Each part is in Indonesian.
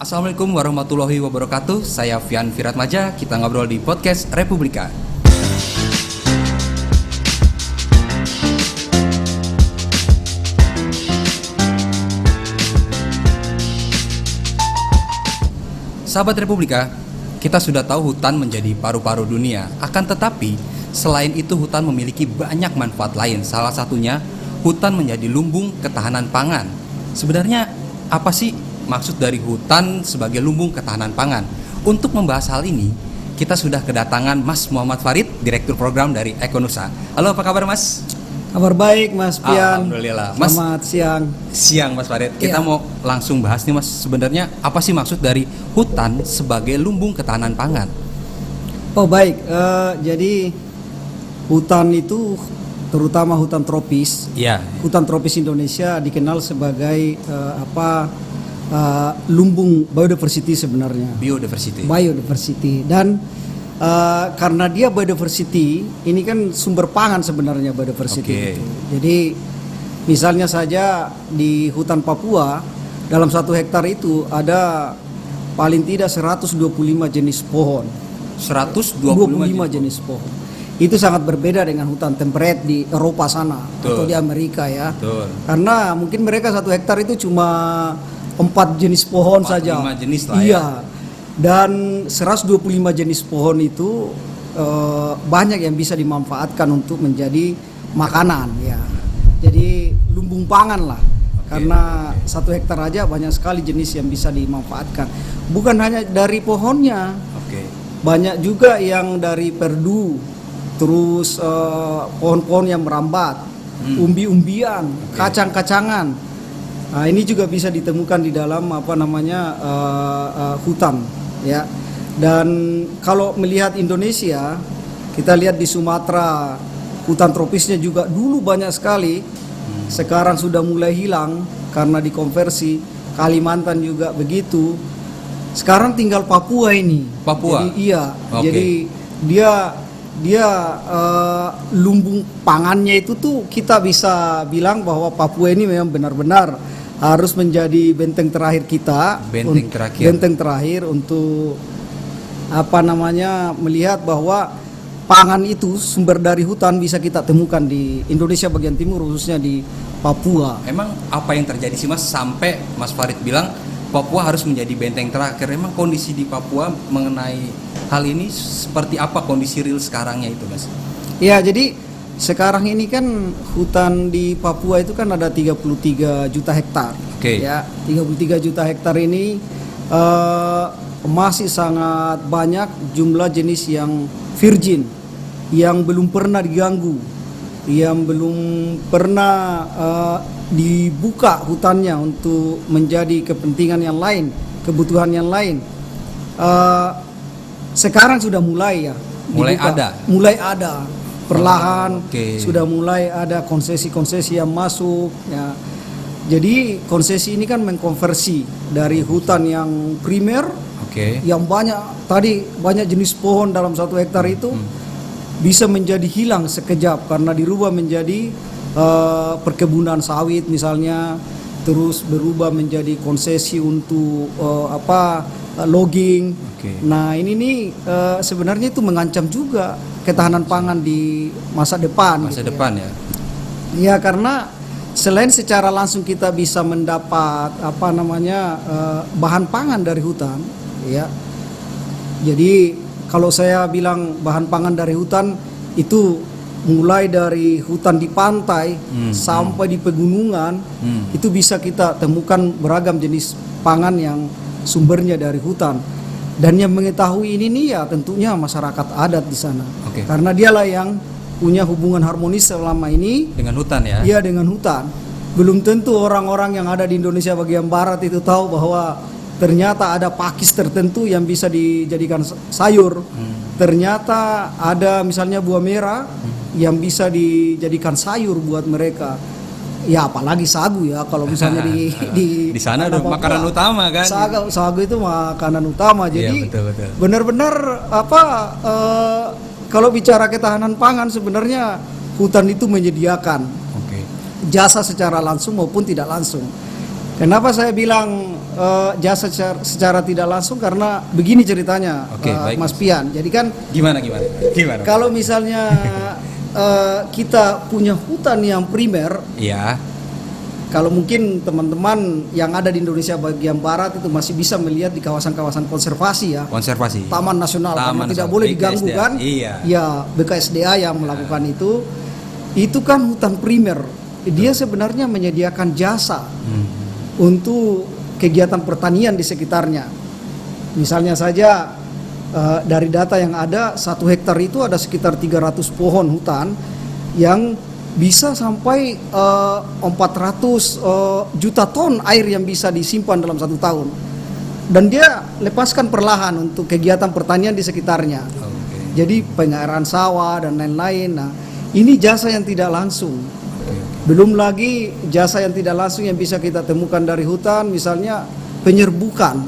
Assalamualaikum warahmatullahi wabarakatuh. Saya Fian Firatmaja. Kita ngobrol di podcast Republika. Sahabat Republika, kita sudah tahu hutan menjadi paru-paru dunia. Akan tetapi, selain itu hutan memiliki banyak manfaat lain. Salah satunya, hutan menjadi lumbung ketahanan pangan. Sebenarnya, apa sih maksud dari hutan sebagai lumbung ketahanan pangan? Untuk membahas hal ini, kita sudah kedatangan Mas Muhammad Farid, Direktur Program dari Ekonusa. Halo, apa kabar Mas? Kabar baik Mas Pian. Alhamdulillah. Mas, selamat siang. Siang Mas Farid. Kita mau langsung bahas nih Mas. Sebenarnya apa sih maksud dari hutan sebagai lumbung ketahanan pangan? Oh baik, jadi hutan itu terutama hutan tropis. Iya. Hutan tropis Indonesia dikenal sebagai lumbung biodiversity sebenarnya. Biodiversity. Dan karena dia biodiversity, ini kan sumber pangan sebenarnya biodiversity itu. Jadi misalnya saja di hutan Papua, dalam 1 hektar itu ada paling tidak 125 jenis pohon. 125 jenis pohon. Itu sangat berbeda dengan hutan temperate di Eropa sana. Betul. Atau di Amerika ya. Betul. Karena mungkin mereka 1 hektar itu cuma 4 jenis pohon saja. 5 jenis lah ya. Dan 125 jenis pohon itu banyak yang bisa dimanfaatkan untuk menjadi makanan ya. Jadi lumbung pangan lah. Karena 1 hektar aja banyak sekali jenis yang bisa dimanfaatkan. Bukan hanya dari pohonnya. Banyak juga yang dari perdu, terus pohon-pohon yang merambat, umbi-umbian, kacang-kacangan. Nah, ini juga bisa ditemukan di dalam hutan ya. Dan kalau melihat Indonesia, kita lihat di Sumatera hutan tropisnya juga dulu banyak sekali. Sekarang sudah mulai hilang karena dikonversi. Kalimantan juga begitu. Sekarang tinggal Papua ini. Papua. Jadi jadi dia lumbung pangannya itu tuh kita bisa bilang bahwa Papua ini memang benar-benar harus menjadi benteng terakhir kita, benteng terakhir untuk melihat bahwa pangan itu sumber dari hutan bisa kita temukan di Indonesia bagian timur, khususnya di Papua. Emang apa yang terjadi sih Mas sampai Mas Farid bilang Papua harus menjadi benteng terakhir? Emang kondisi di Papua mengenai hal ini seperti apa kondisi real sekarangnya itu Mas? Ya, jadi sekarang ini kan hutan di Papua itu kan ada 33 juta hektar. Ya, 33 juta hektar ini masih sangat banyak jumlah jenis yang virgin, yang belum pernah diganggu, yang belum pernah dibuka hutannya untuk menjadi kepentingan yang lain, kebutuhan yang lain. Sekarang sudah mulai ya. Mulai ada. Perlahan sudah mulai ada konsesi-konsesi yang masuk ya. Jadi konsesi ini kan mengkonversi dari hutan yang primer yang banyak jenis pohon dalam 1 hektar itu bisa menjadi hilang sekejap karena dirubah menjadi perkebunan sawit misalnya, terus berubah menjadi konsesi untuk logging. Nah ini nih sebenarnya itu mengancam juga ketahanan pangan di masa depan. Ya, karena selain secara langsung kita bisa mendapat bahan pangan dari hutan, ya. Jadi kalau saya bilang bahan pangan dari hutan itu mulai dari hutan di pantai sampai di pegunungan, itu bisa kita temukan beragam jenis pangan yang sumbernya dari hutan. Dan yang mengetahui ini nih ya tentunya masyarakat adat di sana. Karena dialah yang punya hubungan harmonis selama ini dengan hutan ya. Iya, dengan hutan. Belum tentu orang-orang yang ada di Indonesia bagian barat itu tahu bahwa ternyata ada pakis tertentu yang bisa dijadikan sayur. Ternyata ada misalnya buah merah yang bisa dijadikan sayur buat mereka. Ya apalagi sagu ya, kalau misalnya di sana ada makanan utama kan. Sagu itu makanan utama. Jadi benar-benar kalau bicara ketahanan pangan sebenarnya hutan itu menyediakan jasa secara langsung maupun tidak langsung. Kenapa saya bilang jasa secara tidak langsung, karena begini ceritanya, Oke, baik. Mas Pian. Jadi kan Gimana? kalau misalnya kita punya hutan yang primer, Iya. kalau mungkin teman-teman yang ada di Indonesia bagian barat itu masih bisa melihat di kawasan-kawasan konservasi ya, Konservasi. taman nasional, Taman karena tidak nasional, boleh diganggu BKSDA. kan? Iya. Ya, BKSDA yang melakukan itu. Itu kan hutan primer. Dia sebenarnya menyediakan jasa untuk kegiatan pertanian di sekitarnya. Misalnya saja dari data yang ada, 1 hektar itu ada sekitar 300 pohon hutan yang bisa sampai 400 juta ton air yang bisa disimpan dalam 1 tahun. Dan dia lepaskan perlahan untuk kegiatan pertanian di sekitarnya. Oke. Jadi pengairan sawah dan lain-lain. Nah, ini jasa yang tidak langsung. Belum lagi jasa yang tidak langsung yang bisa kita temukan dari hutan, misalnya penyerbukan.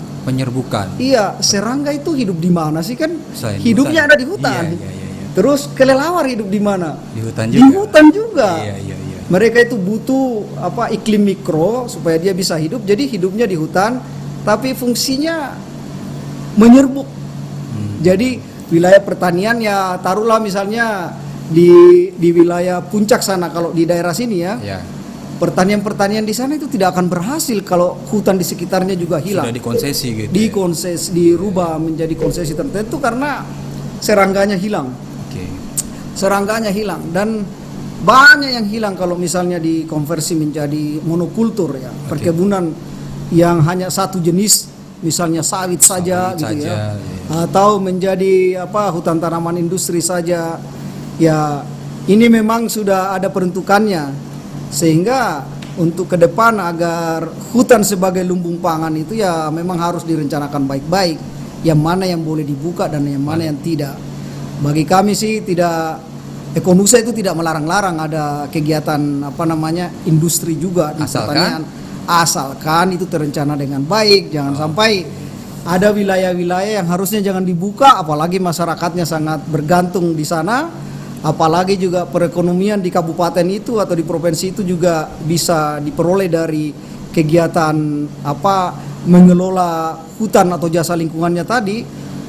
Iya, serangga itu hidup di mana sih kan? Selain Hidupnya hutan. ada di hutan. Iya. Terus kelelawar hidup di mana? Di hutan Di juga. hutan juga. Iya. Mereka itu butuh iklim mikro supaya dia bisa hidup. Jadi hidupnya di hutan, tapi fungsinya menyerbuk. Jadi wilayah pertanian ya taruhlah misalnya di wilayah puncak sana, kalau di daerah sini ya. Iya. Pertanian di sana itu tidak akan berhasil kalau hutan di sekitarnya juga hilang. Sudah dikonsesi gitu. Dirubah menjadi konsesi tertentu karena serangganya hilang. Oke. Serangganya hilang dan banyak yang hilang kalau misalnya dikonversi menjadi monokultur ya, perkebunan yang hanya satu jenis, misalnya sawit saja gitu ya. Iya. Atau menjadi hutan tanaman industri saja. Ya, ini memang sudah ada peruntukannya, sehingga untuk ke depan agar hutan sebagai lumbung pangan itu ya memang harus direncanakan baik-baik, yang mana yang boleh dibuka dan yang mana yang tidak. Bagi kami sih tidak, Ekonusa itu tidak melarang-larang ada kegiatan industri juga di pertanian, asalkan itu terencana dengan baik. Jangan sampai ada wilayah-wilayah yang harusnya jangan dibuka, apalagi masyarakatnya sangat bergantung di sana. Apalagi juga perekonomian di kabupaten itu atau di provinsi itu juga bisa diperoleh dari kegiatan mengelola hutan atau jasa lingkungannya tadi.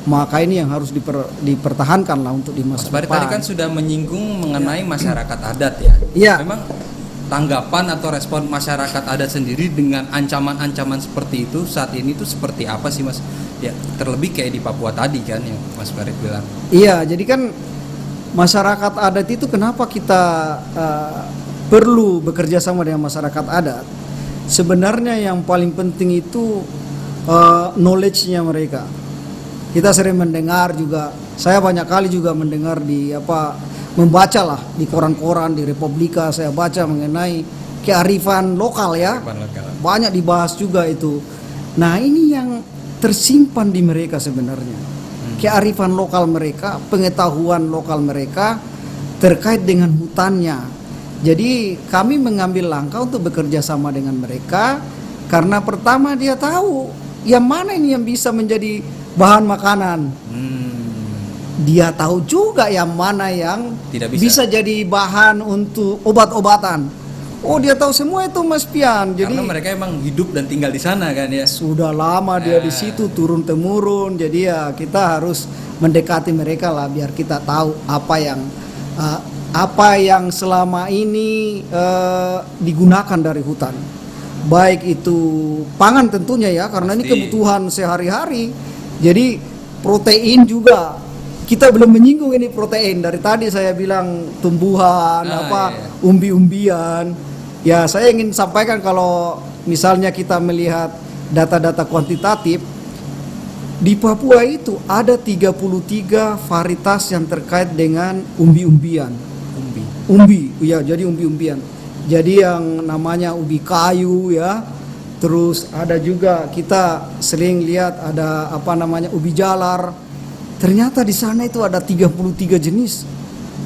Maka ini yang harus dipertahankan lah untuk di masa depan. depan. Tadi kan sudah menyinggung mengenai masyarakat adat ya. Iya. Memang tanggapan atau respon masyarakat adat sendiri dengan ancaman-ancaman seperti itu saat ini tuh seperti apa sih Mas? Ya terlebih kayak di Papua tadi kan yang Mas Farid bilang. Iya, jadi kan masyarakat adat itu kenapa kita perlu bekerja sama dengan masyarakat adat? Sebenarnya yang paling penting itu knowledge-nya mereka. Kita sering mendengar juga, saya banyak kali juga mendengar membaca lah di koran-koran, di Republika saya baca mengenai kearifan lokal ya. Banyak dibahas juga itu. Nah, ini yang tersimpan di mereka sebenarnya. Kearifan lokal mereka, pengetahuan lokal mereka terkait dengan hutannya. Jadi kami mengambil langkah untuk bekerja sama dengan mereka karena pertama dia tahu yang mana ini yang bisa menjadi bahan makanan. Dia tahu juga yang mana yang tidak bisa jadi bahan untuk obat-obatan. Oh, dia tahu semua itu Mas Pian. Jadi karena mereka emang hidup dan tinggal di sana kan ya. Sudah lama dia di situ turun temurun. Jadi ya kita harus mendekati mereka lah biar kita tahu apa yang selama ini digunakan dari hutan. Baik itu pangan tentunya ya, karena ini kebutuhan sehari-hari. Jadi protein juga. Kita belum menyinggung ini protein. Dari tadi saya bilang tumbuhan, umbi-umbian. Ya, saya ingin sampaikan kalau misalnya kita melihat data-data kuantitatif, di Papua itu ada 33 varietas yang terkait dengan umbi-umbian. Umbi, ya, jadi umbi-umbian. Jadi yang namanya ubi kayu ya. Terus ada juga kita sering lihat ada ubi jalar. Ternyata di sana itu ada 33 jenis.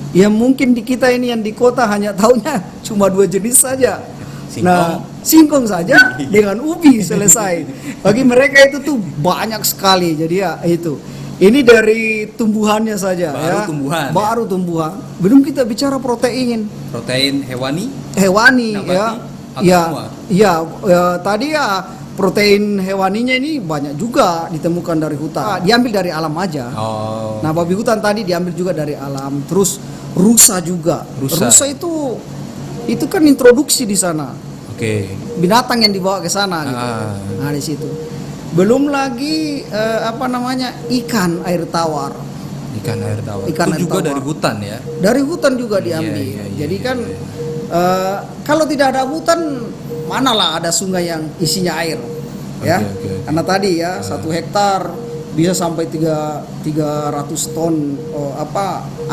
Ya mungkin di kita ini yang di kota hanya taunya cuma 2 jenis saja. Nah, singkong saja dengan ubi selesai. Bagi mereka itu tuh banyak sekali. Jadi ya itu. Ini dari tumbuhannya saja Baru tumbuhan. Belum kita bicara protein. Protein hewani? Hewani ya. atau Ya, semua? iya, tadi ya protein hewaninya ini banyak juga ditemukan dari hutan. Diambil dari alam aja. Oh. Nah, babi hutan tadi diambil juga dari alam. Terus rusa juga. Rusa. Itu kan introduksi di sana. Oke. Binatang yang dibawa ke sana gitu. Ah. Nah, di situ. Belum lagi ikan air tawar. Ikan air tawar. Ikan Itu air juga tawar. dari hutan ya. Dari hutan juga diambil. Iya, iya, Jadi iya, kan iya. kalau tidak ada hutan, manalah ada sungai yang isinya air, ya? Oke. Karena tadi ya 1 hektar bisa sampai 300 ton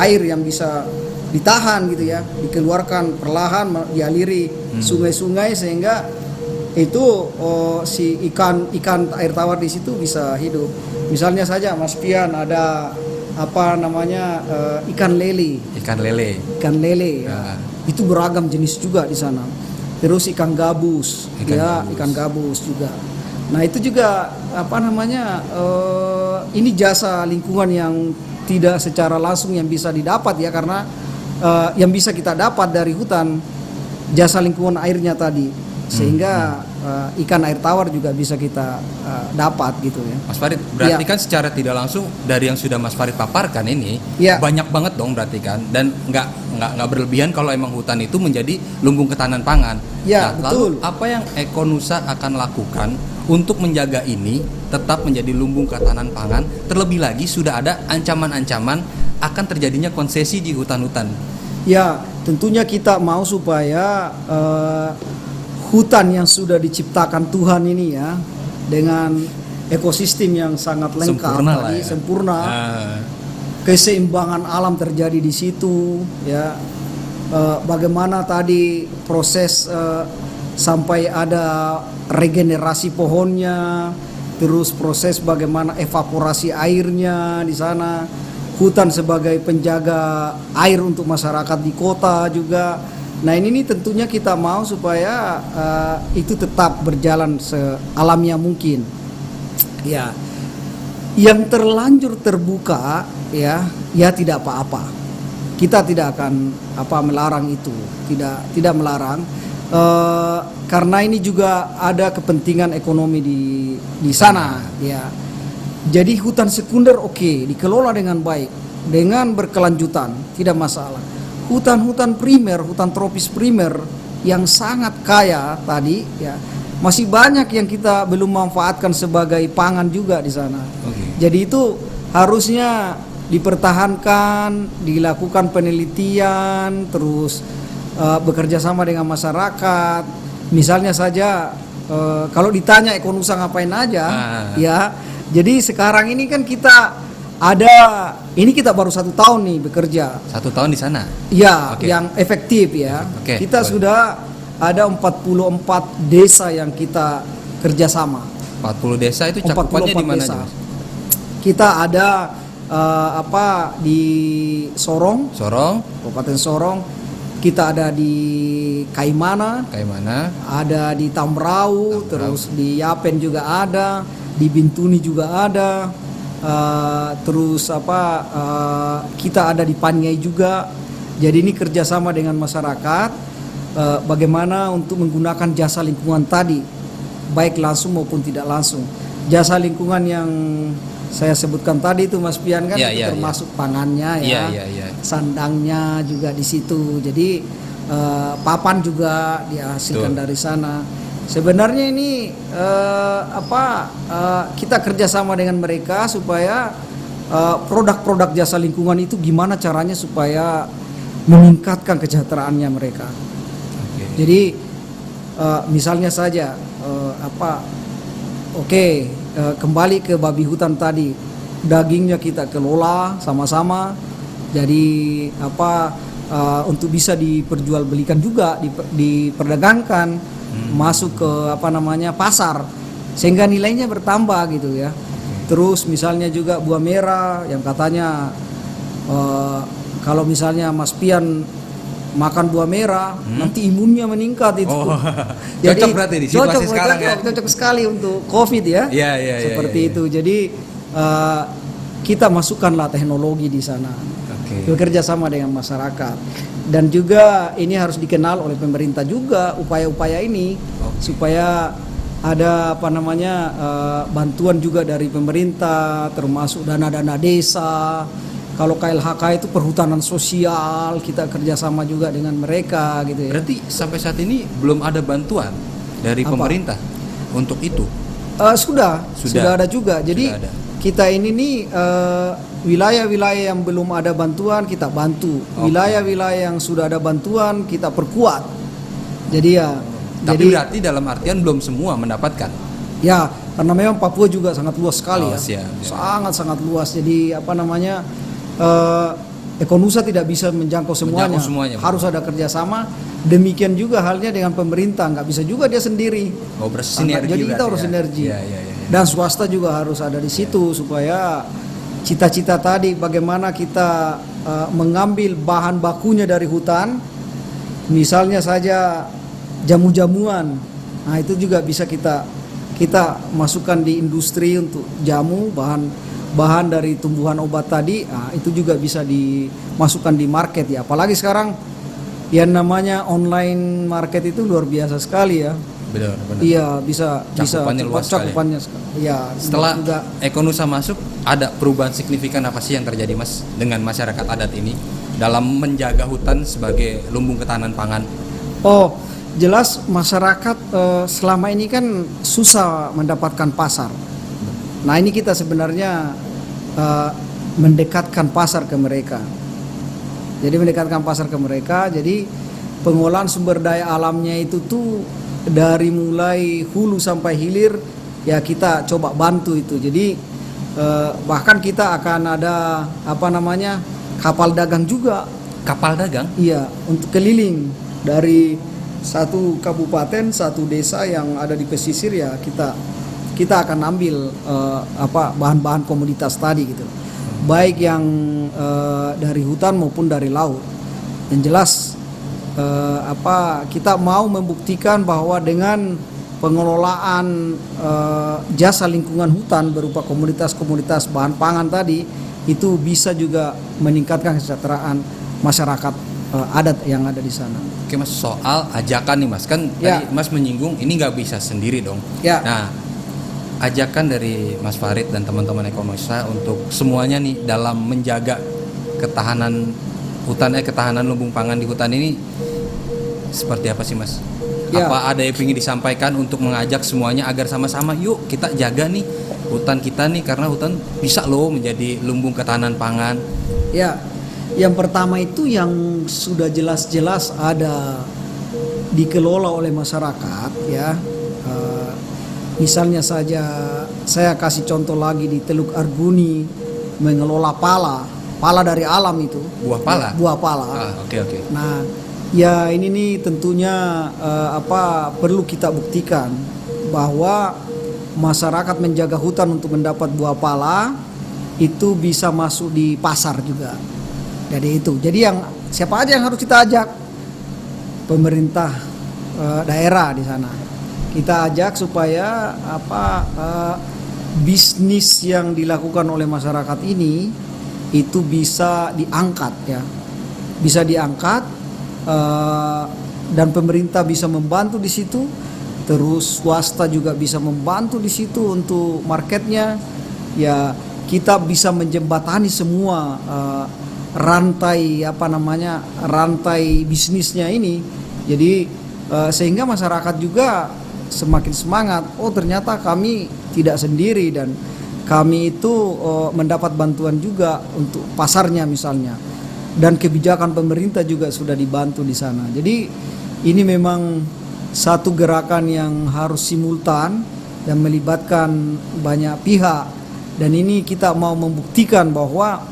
air yang bisa ditahan gitu ya, dikeluarkan perlahan dialiri sungai-sungai sehingga itu si ikan air tawar di situ bisa hidup. Misalnya saja Mas Pian ada ikan lele. Ikan lele. Ikan lele ya. Ah. Itu beragam jenis juga di sana. Terus ikan gabus, ikan gabus juga. Nah, itu juga ini jasa lingkungan yang tidak secara langsung yang bisa didapat ya, karena yang bisa kita dapat dari hutan jasa lingkungan airnya tadi. Sehingga ikan air tawar juga bisa kita dapat gitu ya. Mas Farid, berarti Ya. kan secara tidak langsung dari yang sudah Mas Farid paparkan ini Ya. banyak banget dong berarti kan, dan nggak berlebihan kalau emang hutan itu menjadi lumbung ketahanan pangan. Ya, Nah, betul. lalu apa yang Ekonusa akan lakukan untuk menjaga ini tetap menjadi lumbung ketahanan pangan? Terlebih lagi sudah ada ancaman-ancaman akan terjadinya konsesi di hutan-hutan. Ya, tentunya kita mau supaya hutan yang sudah diciptakan Tuhan ini ya, dengan ekosistem yang sangat lengkap Sempurna lah tadi, ya. sempurna, Ah. keseimbangan alam terjadi di situ ya. Bagaimana tadi proses sampai ada regenerasi pohonnya, terus proses bagaimana evaporasi airnya di sana. Hutan sebagai penjaga air untuk masyarakat di kota juga. Nah, ini tentunya kita mau supaya itu tetap berjalan sealamiah mungkin. Ya, yang terlanjur terbuka ya tidak apa-apa. Kita tidak akan melarang itu, tidak melarang. Karena ini juga ada kepentingan ekonomi di sana ya. Jadi hutan sekunder oke, dikelola dengan baik, dengan berkelanjutan, tidak masalah. Hutan-hutan primer, hutan tropis primer yang sangat kaya tadi ya, masih banyak yang kita belum manfaatkan sebagai pangan juga di sana. Oke. Jadi itu harusnya dipertahankan, dilakukan penelitian, terus bekerja sama dengan masyarakat. Misalnya saja kalau ditanya Ekonusa ngapain aja, ya. Jadi sekarang ini kan kita kita baru 1 tahun nih bekerja. 1 tahun di sana. Ya, Oke. yang efektif ya. Oke, Kita boleh. sudah ada 44 desa yang kita kerjasama. 40 desa itu cakupannya di 44 mana desa. aja, Mas? Kita ada di Sorong, Kabupaten Sorong. Kita ada di Kaimana, Kayak mana? ada di Tambrau, terus di Yapen juga ada, di Bintuni juga ada. Terus kita ada di Paniai juga. Jadi ini kerjasama dengan masyarakat, bagaimana untuk menggunakan jasa lingkungan tadi, baik langsung maupun tidak langsung. Jasa lingkungan yang saya sebutkan tadi itu Mas Pian kan, itu termasuk pangannya ya, sandangnya juga di situ. Jadi papan juga dihasilkan dari sana. Sebenarnya ini kita kerjasama dengan mereka supaya produk-produk jasa lingkungan itu gimana caranya supaya meningkatkan kesejahteraannya mereka. Jadi misalnya saja kembali ke babi hutan tadi, dagingnya kita kelola sama-sama. Jadi untuk bisa diperjualbelikan juga, diperdagangkan, masuk ke pasar, sehingga nilainya bertambah gitu ya. Terus misalnya juga buah merah yang katanya kalau misalnya Mas Pian makan buah merah nanti imunnya meningkat itu. Jadi cocok berarti di situasi sekarang ya. Cocok sekali untuk COVID ya. Seperti itu. Jadi kita masukkanlah teknologi di sana. Bekerja sama dengan masyarakat. Dan juga ini harus dikenal oleh pemerintah juga upaya-upaya ini supaya ada bantuan juga dari pemerintah, termasuk dana-dana desa. Kalau KLHK itu perhutanan sosial, kita kerjasama juga dengan mereka gitu ya. Berarti sampai saat ini belum ada bantuan dari pemerintah untuk itu? Sudah ada juga. Jadi kita ini nih wilayah-wilayah yang belum ada bantuan kita bantu. Wilayah-wilayah yang sudah ada bantuan kita perkuat. Jadi ya. Tapi berarti dalam artian belum semua mendapatkan. Ya, karena memang Papua juga sangat luas sekali Siap. Sangat luas. Jadi Ekonusa tidak bisa menjangkau semuanya. Harus ada kerjasama. Demikian juga halnya dengan pemerintah, nggak bisa juga dia sendiri. Bersinergi. Jadi kita harus sinergi. Dan swasta juga harus ada di situ supaya cita-cita tadi bagaimana kita mengambil bahan bakunya dari hutan, misalnya saja jamu-jamuan. Nah itu juga bisa kita masukkan di industri untuk jamu, bahan dari tumbuhan obat tadi. Nah, itu juga bisa dimasukkan di market ya. Apalagi sekarang yang namanya online market itu luar biasa sekali ya. Benar. Iya, bisa cakupannya sekali. Ya, setelah Ekonusa masuk, ada perubahan signifikan apa sih yang terjadi Mas dengan masyarakat adat ini dalam menjaga hutan sebagai lumbung ketahanan pangan? Jelas masyarakat selama ini kan susah mendapatkan pasar. Nah, ini kita sebenarnya mendekatkan pasar ke mereka. Jadi pengolahan sumber daya alamnya itu tuh dari mulai hulu sampai hilir ya kita coba bantu itu. Jadi bahkan kita akan ada kapal dagang juga. Kapal dagang? Iya, untuk keliling dari satu kabupaten, satu desa yang ada di pesisir ya kita akan ambil bahan-bahan komoditas tadi gitu. Baik yang dari hutan maupun dari laut. Yang jelas kita mau membuktikan bahwa dengan pengelolaan jasa lingkungan hutan berupa komoditas-komoditas bahan pangan tadi itu bisa juga meningkatkan kesejahteraan masyarakat adat yang ada di sana. Oke Mas, soal ajakan nih Mas, kan tadi Mas menyinggung ini nggak bisa sendiri dong. Nah, ajakan dari Mas Farid dan teman-teman Ekonusa untuk semuanya nih dalam menjaga ketahanan hutan, ketahanan lumbung pangan di hutan ini seperti apa sih Mas? Apa ada yang ingin disampaikan untuk mengajak semuanya agar sama-sama yuk kita jaga nih hutan kita nih, karena hutan bisa loh menjadi lumbung ketahanan pangan. Ya, yang pertama itu yang sudah jelas-jelas ada dikelola oleh masyarakat ya. Misalnya saja saya kasih contoh lagi di Teluk Arguni mengelola pala dari alam itu. Buah pala. Oke. Nah, ya ini nih tentunya perlu kita buktikan bahwa masyarakat menjaga hutan untuk mendapat buah pala itu bisa masuk di pasar juga. Jadi yang siapa aja yang harus kita ajak? Pemerintah daerah di sana. Kita ajak supaya bisnis yang dilakukan oleh masyarakat ini itu bisa diangkat ya. Bisa diangkat dan pemerintah bisa membantu di situ. Terus swasta juga bisa membantu di situ untuk marketnya. Ya, kita bisa menjembatani semua rantai bisnisnya ini. Jadi sehingga masyarakat juga semakin semangat. Ternyata kami tidak sendiri dan kami itu mendapat bantuan juga untuk pasarnya misalnya. Dan kebijakan pemerintah juga sudah dibantu di sana. Jadi ini memang satu gerakan yang harus simultan dan melibatkan banyak pihak. Dan ini kita mau membuktikan bahwa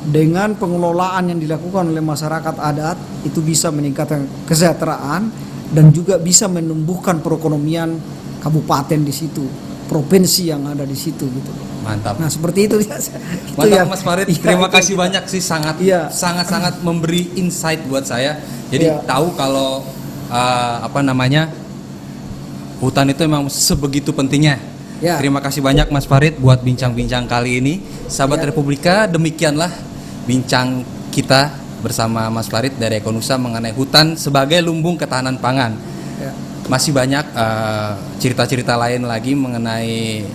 dengan pengelolaan yang dilakukan oleh masyarakat adat itu bisa meningkatkan kesejahteraan dan juga bisa menumbuhkan perekonomian kabupaten di situ, provinsi yang ada di situ gitu. Mantap. Nah, seperti itu. Mantap Mas Farid. Terima kasih banyak sih, sangat memberi insight buat saya. Jadi tahu kalau hutan itu memang sebegitu pentingnya. Terima kasih banyak Mas Farid buat bincang-bincang kali ini. Sahabat Republika, demikianlah bincang kita bersama Mas Farid dari Ekonusa mengenai hutan sebagai lumbung ketahanan pangan. Ya. Masih banyak cerita-cerita lain lagi mengenai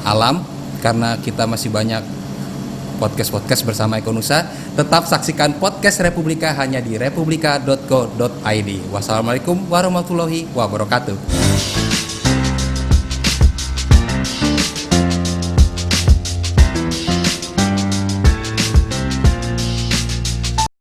alam, karena kita masih banyak podcast bersama Ekonusa. Tetap saksikan podcast Republika hanya di republika.co.id. Wassalamualaikum warahmatullahi wabarakatuh.